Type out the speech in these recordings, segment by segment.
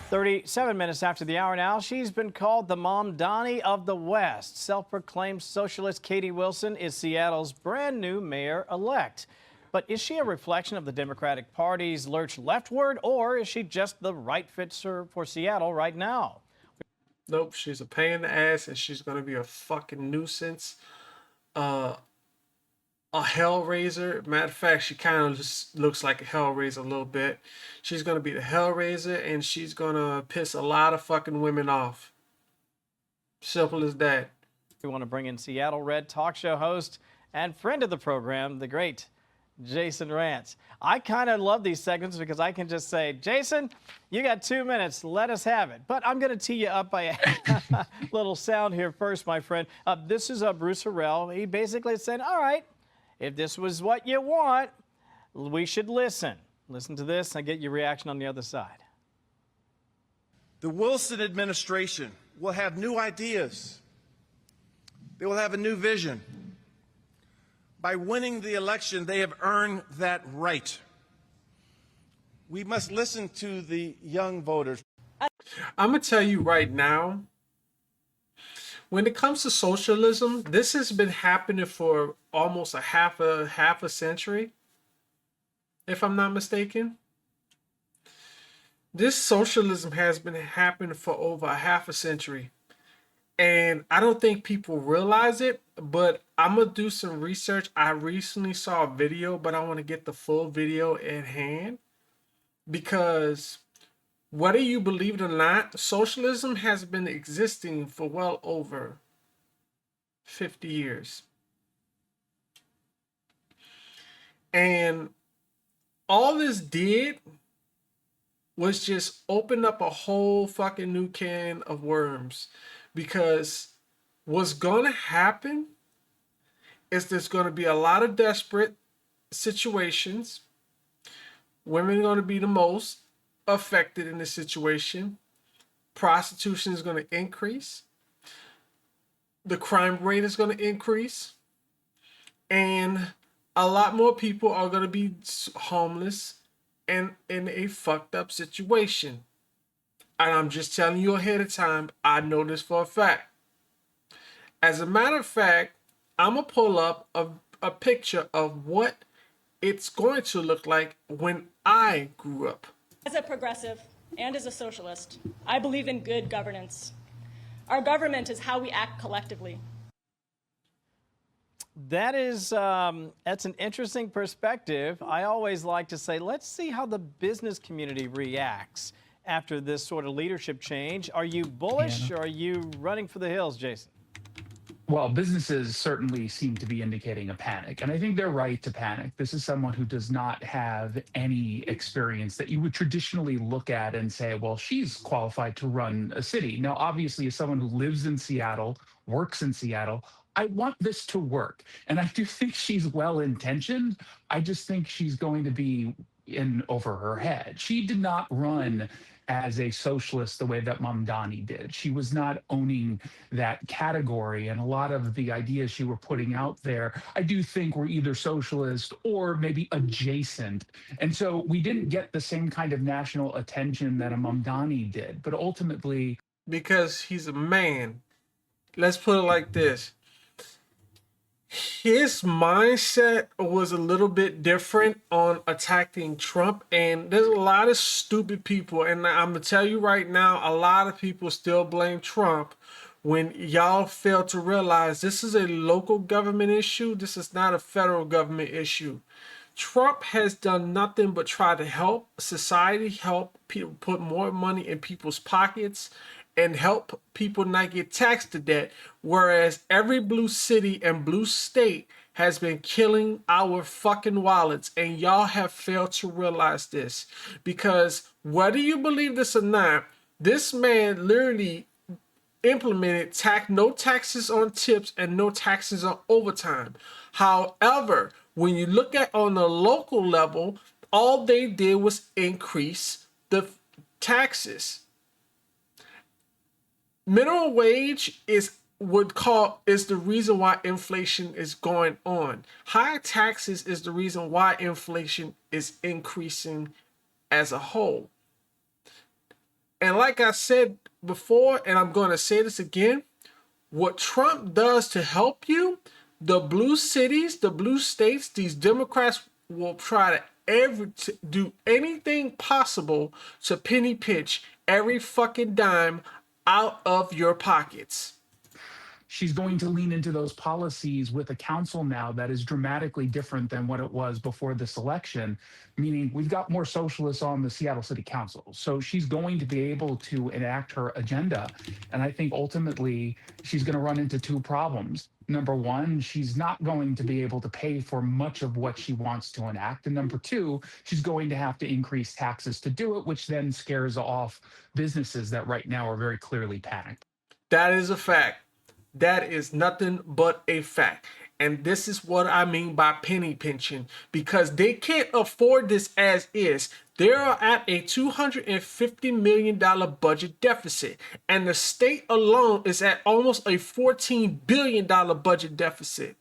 37 minutes after the hour now, she's been called the Mom Donnie of the West. Self-proclaimed socialist Katie Wilson is Seattle's brand new mayor-elect. But is she a reflection of the Democratic Party's lurch leftward, or is she just the right fit for Seattle right now? Nope, she's a pain in the ass, and she's going to be a fucking nuisance. A hellraiser. Matter of fact, she kind of just looks like a hellraiser a little bit. She's going to be the hellraiser, and she's going to piss a lot of fucking women off. Simple as that. We want to bring in Seattle Red talk show host and friend of the program, the great Jason Rantz. I kind of love these segments because I can just say, Jason, you got 2 minutes. Let us have it. But I'm going to tee you up by a little sound here first, my friend. This is Bruce Harrell. He basically said, all right, if this was what you want, we should listen. Listen to this and get your reaction on the other side. The Wilson administration will have new ideas. They will have a new vision. By winning the election, they have earned that right. We must listen to the young voters. I'm going to tell you right now, when it comes to socialism, this has been happening for almost a half a century, if I'm not mistaken. This socialism has been happening for over a half a century. And I don't think people realize it, but I'm going to do some research. I recently saw a video, but I want to get the full video at hand. Because whether you believe it or not, socialism has been existing for well over 50 years. And all this did was just open up a whole fucking new can of worms. Because what's going to happen is there's going to be a lot of desperate situations. Women are going to be the most affected in this situation. Prostitution is going to increase. The crime rate is going to increase. And a lot more people are going to be homeless and in a fucked up situation. And I'm just telling you ahead of time, I know this for a fact. As a matter of fact, I'm going to pull up a picture of what it's going to look like when I grew up. As a progressive and as a socialist, I believe in good governance. Our government is how we act collectively. That is, that's an interesting perspective. I always like to say, let's see how the business community reacts after this sort of leadership change. Are you bullish or are you running for the hills, Jason? Well, businesses certainly seem to be indicating a panic, and I think they're right to panic. This is someone who does not have any experience that you would traditionally look at and say, well, she's qualified to run a city. Now, obviously, as someone who lives in Seattle, works in Seattle, I want this to work. And I do think she's well-intentioned. I just think she's going to be in over her head. She did not run as a socialist the way that Mom Donnie did. She was not owning that category, and a lot of the ideas she were putting out there, I do think were either socialist or maybe adjacent. And so we didn't get the same kind of national attention that a Mom Donnie did, but ultimately... Because he's a man. Let's put it like this. His mindset was a little bit different on attacking Trump, and there's a lot of stupid people, and I'm gonna tell you right now, a lot of people still blame Trump when y'all fail to realize this is a local government issue. This is not a federal government issue. Trump has done nothing but try to help society, help people put more money in people's pockets, and help people not get taxed to debt, whereas every blue city and blue state has been killing our fucking wallets, and y'all have failed to realize this. Because whether you believe this or not, this man literally implemented no taxes on tips and no taxes on overtime. However, when you look at on the local level, all they did was increase the taxes. Minimum wage is the reason why inflation is going on. Higher taxes is the reason why inflation is increasing as a whole. And like I said before, and I'm going to say this again, what Trump does to help you, the blue cities, the blue states, these Democrats will try to do anything possible to penny pinch every fucking dime out of your pockets. She's going to lean into those policies with a council now that is dramatically different than what it was before this election, meaning we've got more socialists on the Seattle City Council. So she's going to be able to enact her agenda. And I think ultimately she's going to run into two problems. Number one, she's not going to be able to pay for much of what she wants to enact. And number two, she's going to have to increase taxes to do it, which then scares off businesses that right now are very clearly panicked. That is a fact. That is nothing but a fact. And this is what I mean by penny pinching, because they can't afford this as is. They are at a $250 million budget deficit, and the state alone is at almost a $14 billion budget deficit.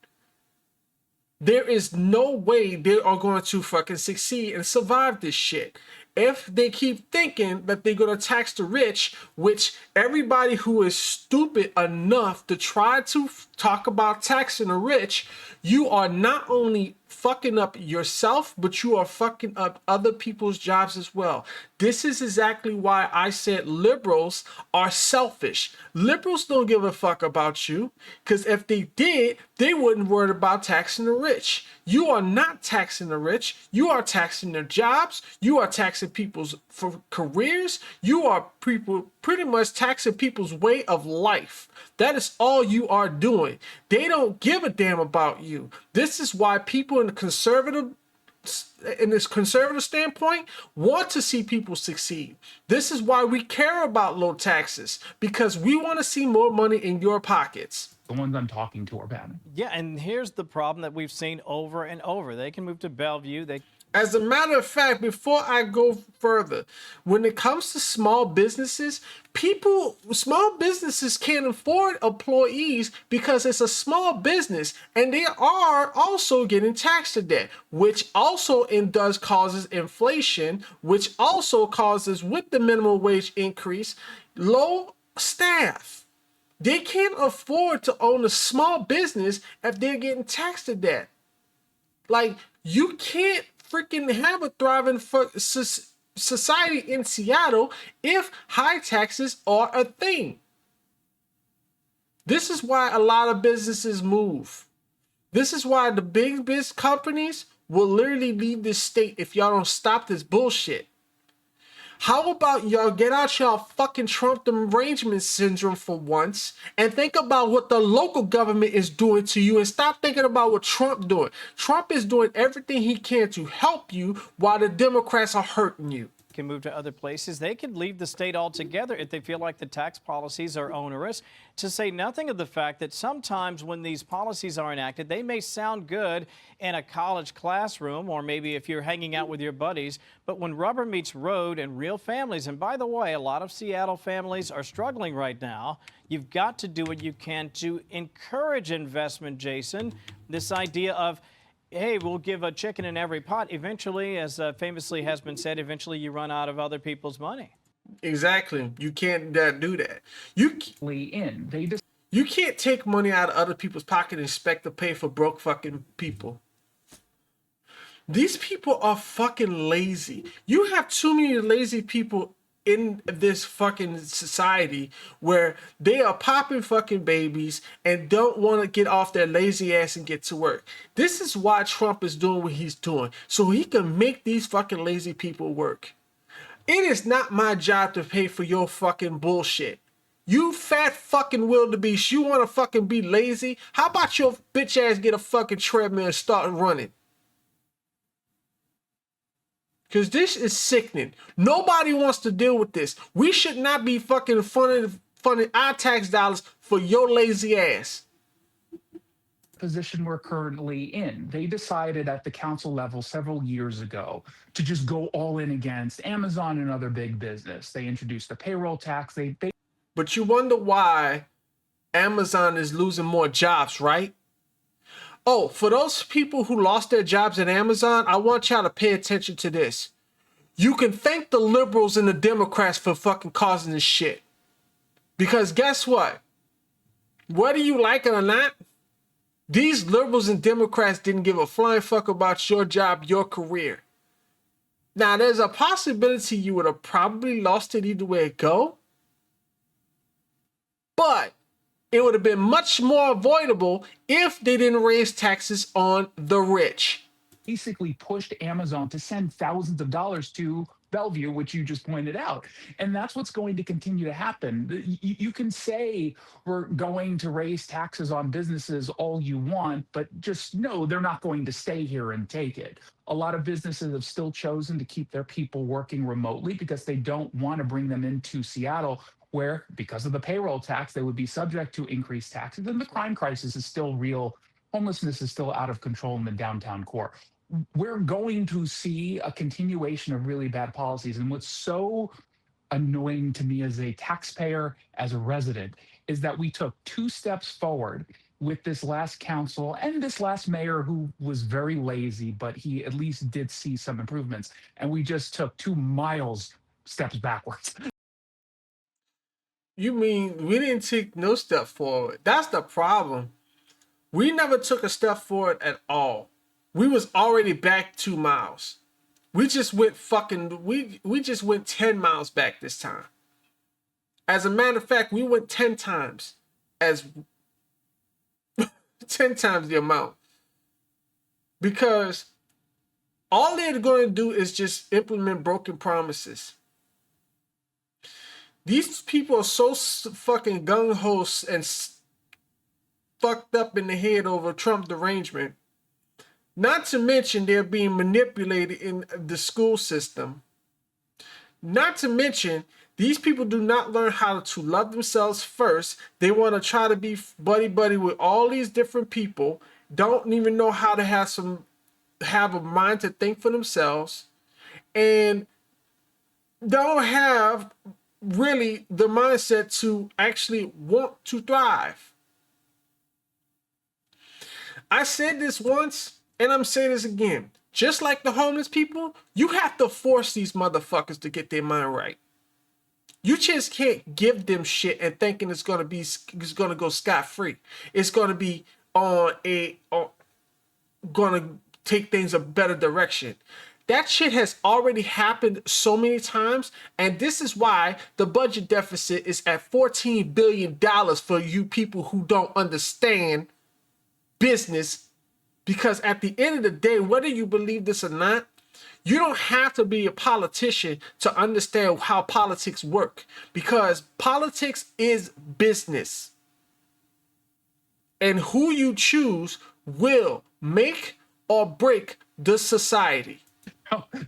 There is no way they are going to fucking succeed and survive this shit. If they keep thinking that they're going to tax the rich, which everybody who is stupid enough to try to talk about taxing the rich, you are not only fucking up yourself, but you are fucking up other people's jobs as well. This is exactly why I said liberals are selfish. Liberals don't give a fuck about you, because if they did, they wouldn't worry about taxing the rich. You are not taxing the rich. You are taxing their jobs. You are taxing people's for careers. You are pretty much taxing people's way of life. That is all you are doing. They don't give a damn about you. This is why people in this conservative standpoint want to see people succeed. This is why we care about low taxes, because we want to see more money in your pockets. The ones I'm talking to are bad. Yeah, and here's the problem that we've seen over and over. They can move to Bellevue. As a matter of fact, before I go further, when it comes to small businesses, small businesses can't afford employees because it's a small business, and they are also getting taxed to that, which also causes inflation, which also causes, with the minimum wage increase, low staff. They can't afford to own a small business if they're getting taxed to that. Like, you can't freaking have a thriving society in Seattle if high taxes are a thing. This is why a lot of businesses move. This is why the big business companies will literally leave this state if y'all don't stop this bullshit. How about y'all get out y'all fucking Trump derangement syndrome for once and think about what the local government is doing to you, and stop thinking about what Trump doing. Trump is doing everything he can to help you while the Democrats are hurting you. Can move to other places. They could leave the state altogether if they feel like the tax policies are onerous, to say nothing of the fact that sometimes when these policies are enacted, they may sound good in a college classroom or maybe if you're hanging out with your buddies, but when rubber meets road and real families, and by the way, a lot of Seattle families are struggling right now, you've got to do what you can to encourage investment, Jason. This idea of, hey, we'll give a chicken in every pot. Eventually, as famously has been said, eventually you run out of other people's money. Exactly. You can't do that. You can't take money out of other people's pocket and expect to pay for broke fucking people. These people are fucking lazy. You have too many lazy people in this fucking society where they are popping fucking babies and don't want to get off their lazy ass and get to work. This is why Trump is doing what he's doing, so he can make these fucking lazy people work. It is not my job to pay for your fucking bullshit. You fat fucking wildebeest, you want to fucking be lazy? How about your bitch ass get a fucking treadmill and start running? Because this is sickening. Nobody wants to deal with this. We should not be fucking funding our tax dollars for your lazy ass. Position we're currently in. They decided at the council level several years ago to just go all in against Amazon and other big business. They introduced the payroll tax. But you wonder why Amazon is losing more jobs, right? Oh, for those people who lost their jobs at Amazon, I want y'all to pay attention to this. you can thank the liberals and the Democrats for fucking causing this shit. Because guess what? Whether you like it or not, these liberals and Democrats didn't give a flying fuck about your job, your career. Now, there's a possibility you would have probably lost it either way it go. But it would have been much more avoidable if they didn't raise taxes on the rich. Basically pushed Amazon to send thousands of dollars to Bellevue, which you just pointed out. And that's what's going to continue to happen. You can say we're going to raise taxes on businesses all you want, but just know they're not going to stay here and take it. A lot of businesses have still chosen to keep their people working remotely because they don't want to bring them into Seattle, where, because of the payroll tax, they would be subject to increased taxes. And the crime crisis is still real. Homelessness is still out of control in the downtown core. We're going to see a continuation of really bad policies. And what's so annoying to me as a taxpayer, as a resident, is that we took 2 steps forward with this last council and this last mayor, who was very lazy, but he at least did see some improvements. And we just took 2 miles steps backwards. You mean we didn't take no step forward? That's the problem. We never took a step forward at all. We was already back 2 miles. We just went we just went 10 miles back this time. As a matter of fact, we went 10 times 10 times the amount. Because all they're going to do is just implement broken promises. These people are so fucking gung-ho and fucked up in the head over Trump derangement. Not to mention they're being manipulated in the school system. Not to mention these people do not learn how to love themselves first. They want to try to be buddy-buddy with all these different people. Don't even know how to have a mind to think for themselves. And don't have really the mindset to actually want to thrive. I said this once, and I'm saying this again. Just like the homeless people, you have to force these motherfuckers to get their mind right. You just can't give them shit and thinking it's gonna go scot-free. It's gonna be gonna take things a better direction. That shit has already happened so many times, and this is why the budget deficit is at $14 billion for you people who don't understand business. Because at the end of the day, whether you believe this or not, you don't have to be a politician to understand how politics work. Because politics is business. And who you choose will make or break the society.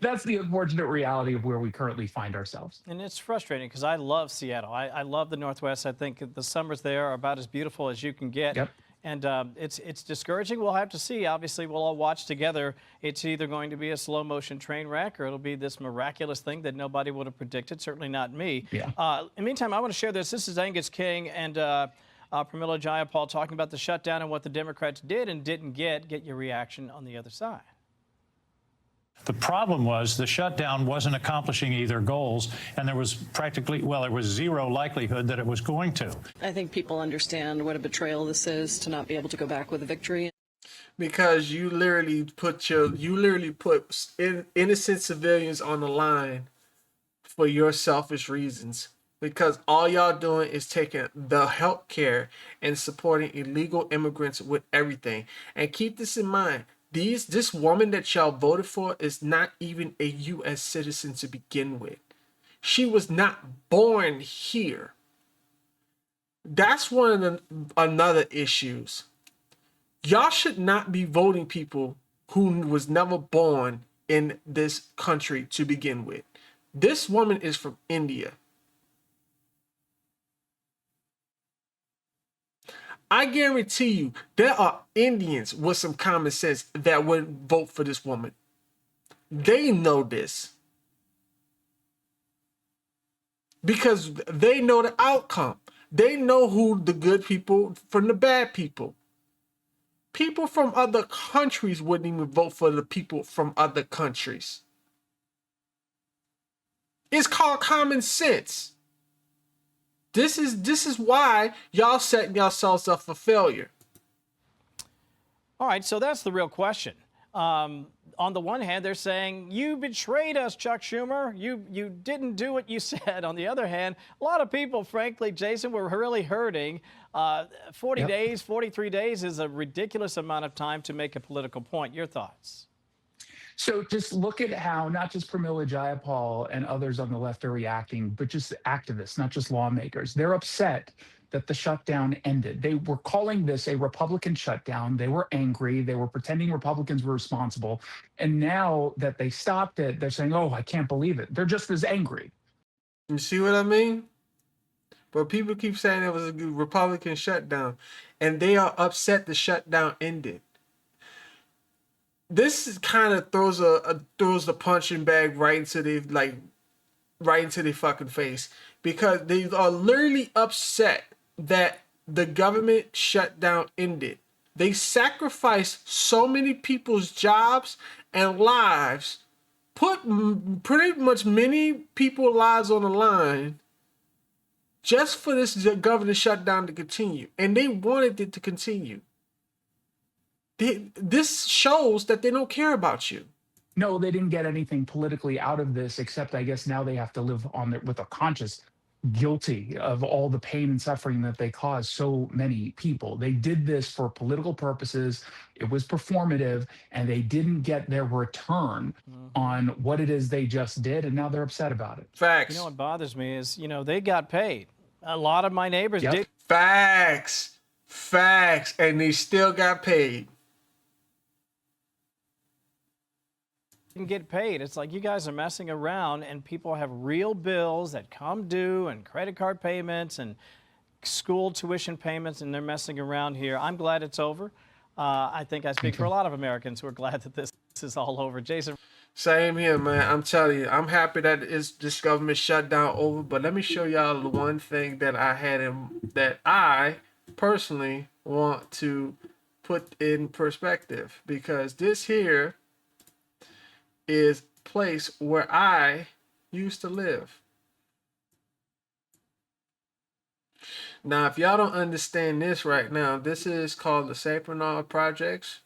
That's the unfortunate reality of where we currently find ourselves. And it's frustrating because I love Seattle. I love the Northwest. I think the summers there are about as beautiful as you can get. Yep. And it's discouraging. We'll have to see. Obviously, we'll all watch together. It's either going to be a slow motion train wreck or it'll be this miraculous thing that nobody would have predicted, certainly not me. Yeah. In the meantime, I want to share this. This is Angus King and Pramila Jayapal talking about the shutdown and what the Democrats did and didn't get. Get your reaction on the other side. The problem was the shutdown wasn't accomplishing either goals, and there was practically, well, there was zero likelihood that it was going to. I think people understand what a betrayal this is to not be able to go back with a victory. Because you literally put innocent civilians on the line for your selfish reasons. Because all y'all doing is taking the health care and supporting illegal immigrants with everything. And keep this in mind. This woman that y'all voted for is not even a U.S. citizen to begin with. She was not born here. That's one of the another issues. Y'all should not be voting people who was never born in this country to begin with. This woman is from India. I guarantee you, there are Indians with some common sense that would vote for this woman. They know this. Because they know the outcome. They know who the good people from the bad people. People from other countries wouldn't even vote for the people from other countries. It's called common sense. This is why y'all setting yourselves up for failure. All right, so that's the real question. On the one hand, they're saying, you betrayed us, Chuck Schumer. You didn't do what you said. On the other hand, a lot of people, frankly, Jason, were really hurting. 40 days, 43 days is a ridiculous amount of time to make a political point. Your thoughts? So just look at how not just Pramila Jayapal and others on the left are reacting, but just activists, not just lawmakers. They're upset that the shutdown ended. They were calling this a Republican shutdown. They were angry. They were pretending Republicans were responsible. And now that they stopped it, they're saying, oh, I can't believe it. They're just as angry. You see what I mean? But people keep saying it was a Republican shutdown, and they are upset the shutdown ended. This kind of throws the punching bag right into the fucking face, because they are literally upset that the government shutdown ended. They sacrificed so many people's jobs and lives, put pretty much many people's lives on the line just for this government shutdown to continue, and they wanted it to continue. This shows that they don't care about you. No, they didn't get anything politically out of this, except I guess now they have to live on it with a conscience, guilty of all the pain and suffering that they caused so many people. They did this for political purposes. It was performative, and they didn't get their return on what it is they just did, and now they're upset about it. Facts. You know what bothers me is, they got paid. A lot of my neighbors did. Facts. And they still got paid. Didn't get paid. It's like you guys are messing around, and people have real bills that come due, and credit card payments and school tuition payments, and they're messing around here. I'm glad it's over. I think I speak for a lot of Americans who are glad that this is all over. Jason. Same here, man. I'm telling you, I'm happy that this government shutdown over. But let me show y'all the one thing that that I personally want to put in perspective, because this here is a place where I used to live. Now, if y'all don't understand this right now, this is called the St. Bernard Projects,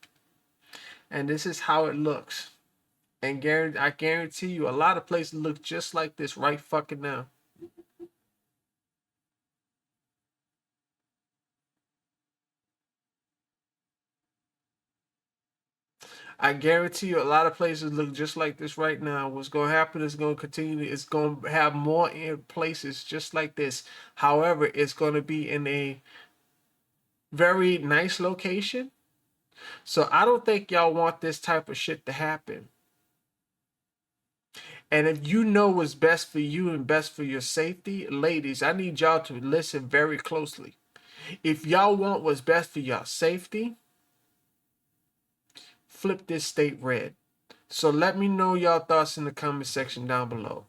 and this is how it looks. And I guarantee you, a lot of places look just like this right fucking now. I guarantee you, a lot of places look just like this right now. What's going to happen is going to continue. It's going to have more places just like this. However, it's going to be in a very nice location. So I don't think y'all want this type of shit to happen. And if you know what's best for you and best for your safety, ladies, I need y'all to listen very closely. If y'all want what's best for y'all safety, flip this state red. So let me know y'all thoughts in the comment section down below.